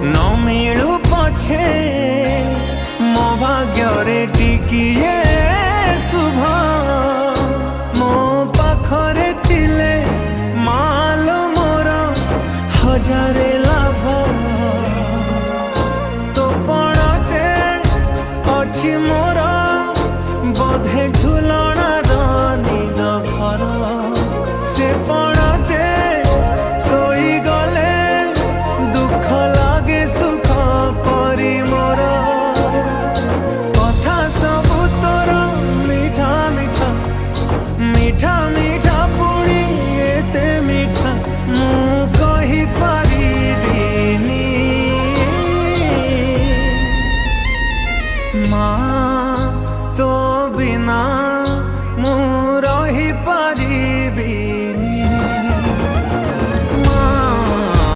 न मिलू पछे मो भाग्य टिकिए शुभ मो पाखरे थिले मालो मोर हजारे